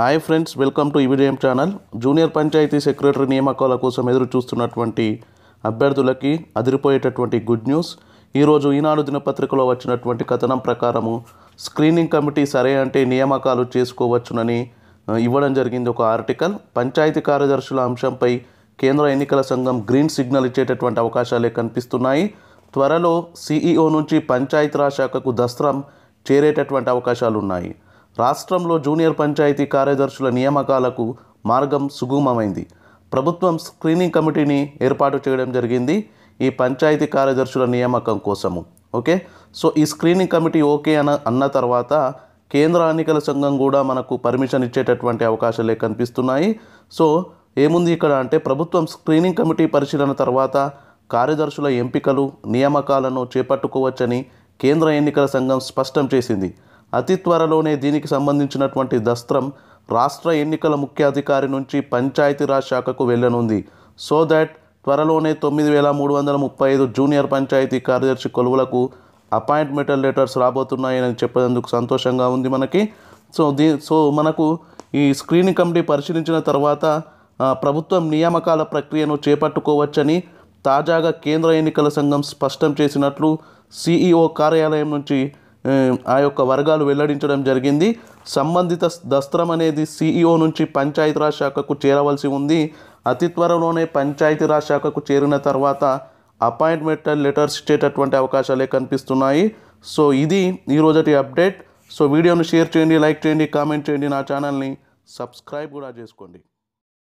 Hi friends, welcome to EVDM channel. Junior panchayat secretary నియామకాల కోసం ఎదురు చూస్తున్నటువంటి అభ్యర్థులకి అదిరిపోయేటటువంటి గుడ్ న్యూస్. ఈరోజు ఈనాడు దినపత్రికలో వచ్చినటువంటి కథనం ప్రకారము స్క్రీనింగ్ కమిటీ సరే అంటే నియామకాలు చేసుకోవచ్చునని ఇవ్వడం జరిగింది ఒక ఆర్టికల్. పంచాయతీ కార్యదర్శుల అంశంపై కేంద్ర ఎన్నికల సంఘం గ్రీన్ సిగ్నల్ ఇచ్చేటటువంటి అవకాశాలే కనిపిస్తున్నాయి. త్వరలో సిఈఓ నుంచి పంచాయతీరాజ్ శాఖకు దస్త్రం చేరేటటువంటి అవకాశాలు ఉన్నాయి. రాష్ట్రంలో జూనియర్ పంచాయతీ కార్యదర్శుల నియామకాలకు మార్గం సుగమమైంది. ప్రభుత్వం స్క్రీనింగ్ కమిటీని ఏర్పాటు చేయడం జరిగింది ఈ పంచాయతీ కార్యదర్శుల నియామకం కోసము. ఓకే, సో ఈ స్క్రీనింగ్ కమిటీ ఓకే అన్న తర్వాత కేంద్ర ఎన్నికల సంఘం కూడా మనకు పర్మిషన్ ఇచ్చేటటువంటి అవకాశాలే కనిపిస్తున్నాయి. సో ఏముంది ఇక్కడ అంటే ప్రభుత్వం స్క్రీనింగ్ కమిటీ పరిశీలన తర్వాత కార్యదర్శుల ఎంపికలు నియామకాలను చేపట్టుకోవచ్చని కేంద్ర ఎన్నికల సంఘం స్పష్టం చేసింది. అతి త్వరలోనే దీనికి సంబంధించినటువంటి దస్త్రం రాష్ట్ర ఎన్నికల ముఖ్యాధికారి నుంచి పంచాయతీరాజ్ శాఖకు వెళ్ళనుంది. సో దాట్ త్వరలోనే 9,335 జూనియర్ పంచాయతీ కార్యదర్శి కొలువులకు అపాయింట్మెంట్ లెటర్స్ రాబోతున్నాయని చెప్పేందుకు సంతోషంగా ఉంది మనకి. సో మనకు ఈ స్క్రీనింగ్ కమిటీ పరిశీలించిన తర్వాత ప్రభుత్వం నియామకాల ప్రక్రియను చేపట్టుకోవచ్చని తాజాగా కేంద్ర ఎన్నికల సంఘం స్పష్టం చేసినట్లు సిఈఓ కార్యాలయం నుంచి ఆ యొక్క వర్గాలు వెల్లడించడం జరిగింది. సంబంధిత దస్త్రం అనేది సిఈఓ నుంచి పంచాయతీరాజ్ శాఖకు చేరవలసి ఉంది. అతి త్వరలోనే పంచాయతీరాజ్ శాఖకు చేరిన తర్వాత అపాయింట్మెంట్ లెటర్స్ ఇచ్చేటటువంటి అవకాశాలే కనిపిస్తున్నాయి. సో ఇది ఈరోజటి అప్డేట్. సో వీడియోను షేర్ చేయండి, లైక్ చేయండి, కామెంట్ చేయండి, నా ఛానల్ని సబ్స్క్రైబ్ కూడా చేసుకోండి.